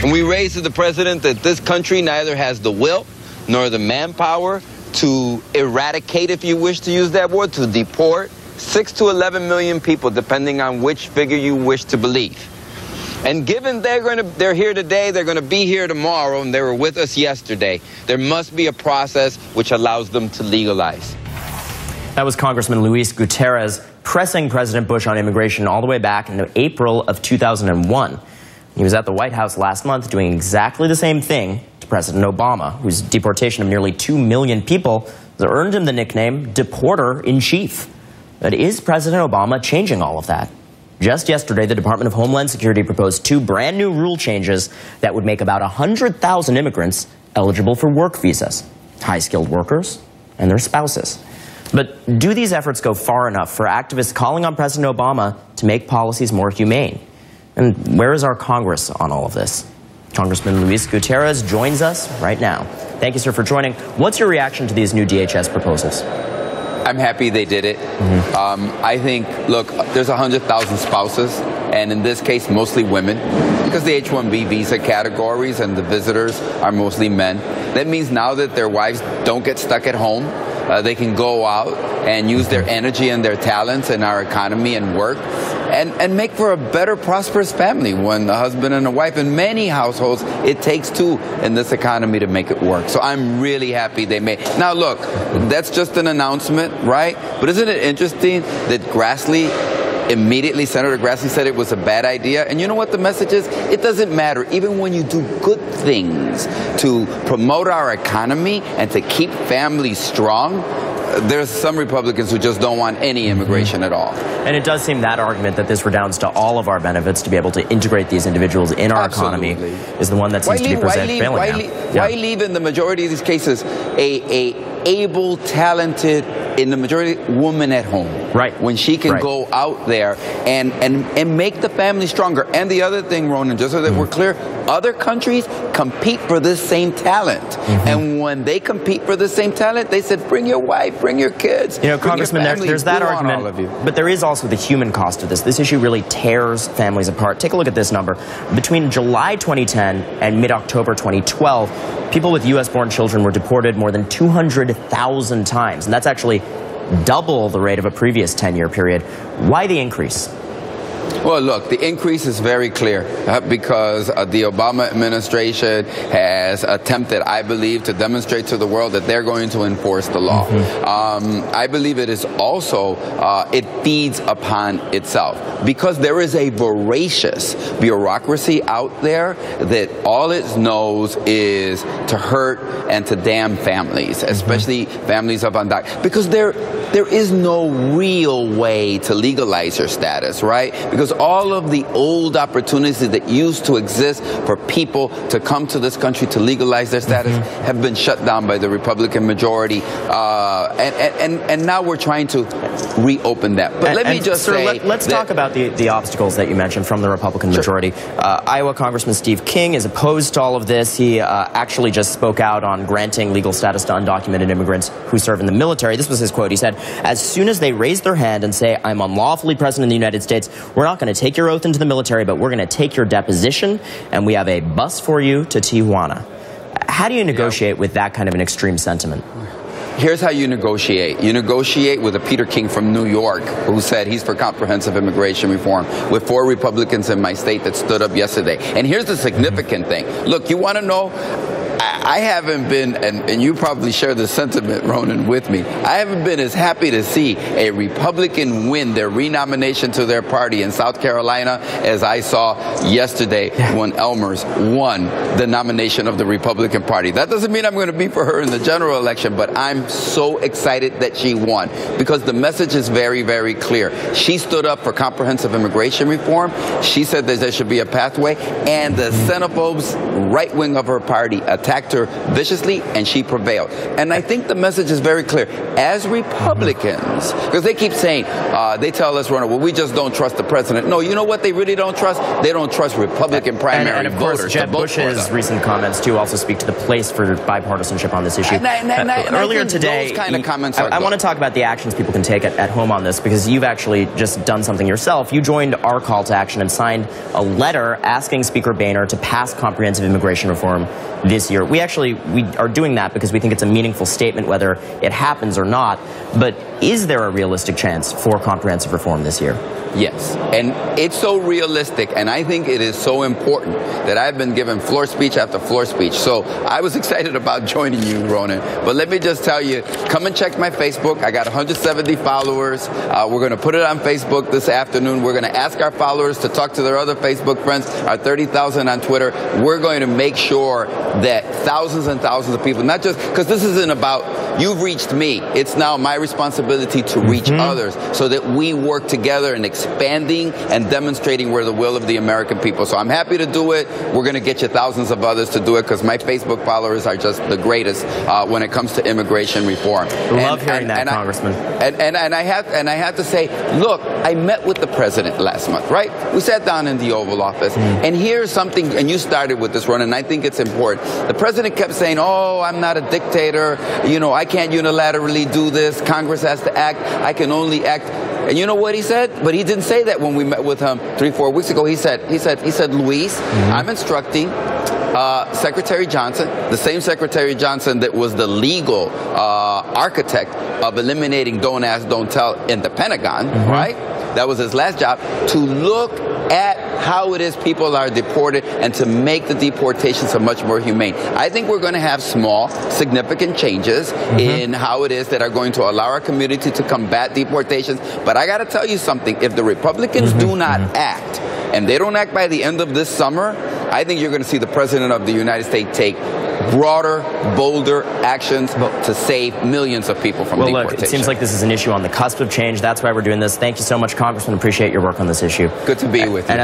And we raised to the president that this country neither has the will nor the manpower to eradicate, if you wish to use that word, to deport 6 to 11 million people, depending on which figure you wish to believe. And given they're here today, they're going to be here tomorrow, and they were with us yesterday, there must be a process which allows them to legalize. That was Congressman Luis Gutierrez pressing President Bush on immigration all the way back in April of 2001. He was at the White House last month doing exactly the same thing to President Obama, whose deportation of nearly 2 million people has earned him the nickname Deporter-in-Chief. But is President Obama changing all of that? Just yesterday, the Department of Homeland Security proposed 2 brand new rule changes that would make about 100,000 immigrants eligible for work visas, high-skilled workers and their spouses. But do these efforts go far enough for activists calling on President Obama to make policies more humane? And where is our Congress on all of this? Congressman Luis Gutierrez joins us right now. Thank you, sir, for joining. What's your reaction to these new DHS proposals? I'm happy they did it. I think, look, there's 100,000 spouses, and in this case, mostly women, because the H-1B visa categories and the visitors are mostly men. That means now that their wives don't get stuck at home, they can go out and use their energy and their talents in our economy and work and make for a better, prosperous family. When a husband and a wife, in many households, it takes 2 in this economy to make it work. So I'm really happy they made. Now look, that's just an announcement, right? But isn't it interesting that immediately, Senator Grassley said it was a bad idea. And you know what the message is? It doesn't matter. Even when you do good things to promote our economy and to keep families strong, there's some Republicans who just don't want any immigration at all. And it does seem that argument that this redounds to all of our benefits to be able to integrate these individuals in our economy is the one that seems to be failing now. Why leave in the majority of these cases a able, talented, in the majority, woman at home? Right. When she can go out there and make the family stronger. And the other thing, Ronan, just so that we're clear, other countries compete for this same talent. And when they compete for the same talent, they said, bring your wife, bring your kids. You know, Congressman, there's that argument, but there is also the human cost of this. This issue really tears families apart. Take a look at this number. Between July 2010 and mid-October 2012, people with U.S.-born children were deported more than 200,000 times. And that's actually double the rate of a previous 10-year period. Why the increase? Well, look, the increase is very clear because the Obama administration has attempted, I believe, to demonstrate to the world that they're going to enforce the law. I believe it is also, it feeds upon itself because there is a voracious bureaucracy out there that all it knows is to hurt and to damn families, especially families of undocumented, because there is no real way to legalize your status, right? Because all of the old opportunities that used to exist for people to come to this country to legalize their status have been shut down by the Republican majority, and now we're trying to reopen that. But let me just say, let's talk about the obstacles that you mentioned from the Republican majority. Iowa Congressman Steve King is opposed to all of this. He actually just spoke out on granting legal status to undocumented immigrants who serve in the military. This was his quote. He said, "As soon as they raise their hand and say, 'I'm unlawfully present in the United States,' we're not going to take your oath into the military, but we're going to take your deposition, and we have a bus for you to Tijuana." How do you negotiate with that kind of an extreme sentiment? Here's how you negotiate. You negotiate with a Peter King from New York who said he's for comprehensive immigration reform, with 4 Republicans in my state that stood up yesterday. And here's the significant thing. Look, you want to know? I haven't been, and you probably share the sentiment, Ronan, with me. I haven't been as happy to see a Republican win their renomination to their party in South Carolina as I saw yesterday when Elmers won the nomination of the Republican Party. That doesn't mean I'm going to be for her in the general election, but I'm so excited that she won because the message is very, very clear. She stood up for comprehensive immigration reform. She said that there should be a pathway, and the xenophobes right wing of her party attacked attacked her viciously, and she prevailed. And I think the message is very clear. As Republicans, because they keep saying, they tell us, Ronan, well, we just don't trust the president. No, you know what they really don't trust? They don't trust Republican primary and of course, voters. Jeb Bush's recent comments, too, also speak to the place for bipartisanship on this issue. Earlier today, those kind of comments I want to talk about the actions people can take at home on this, because you've actually just done something yourself. You joined our call to action and signed a letter asking Speaker Boehner to pass comprehensive immigration reform this year. We are doing that because we think it's a meaningful statement, whether it happens or not. But is there a realistic chance for comprehensive reform this year? Yes, and it's so realistic, and I think it is so important that I've been given floor speech after floor speech. So I was excited about joining you, Ronan. But let me just tell you, come and check my Facebook. I got 170 followers. We're going to put it on Facebook this afternoon. We're going to ask our followers to talk to their other Facebook friends, our 30,000 on Twitter. We're going to make sure that thousands and thousands of people, not just because this isn't about you've reached me. It's now my responsibility to reach others so that we work together and expanding and demonstrating we're the will of the American people. So I'm happy to do it. We're going to get you thousands of others to do it because my Facebook followers are just the greatest when it comes to immigration reform. Love hearing that, Congressman. I have to say, look, I met with the president last month, right? We sat down in the Oval Office, and here's something, and you started with this, Ronan, and I think it's important. The president kept saying, oh, I'm not a dictator. You know, I can't unilaterally do this. Congress has to act. I can only act. And you know what he said? But he didn't say that when we met with him 3-4 weeks ago. He said, Luis, I'm instructing Secretary Johnson, the same Secretary Johnson that was the legal architect of eliminating Don't Ask, Don't Tell in the Pentagon, right? That was his last job, to look at how it is people are deported and to make the deportation so much more humane. I think we're going to have small, significant changes in how it is that are going to allow our community to combat deportations. But I got to tell you something. If the Republicans do not act, and they don't act by the end of this summer, I think you're going to see the President of the United States take broader, bolder actions to save millions of people from deportation. Look, it seems like this is an issue on the cusp of change. That's why we're doing this. Thank you so much, Congressman. Appreciate your work on this issue. Good to be with you.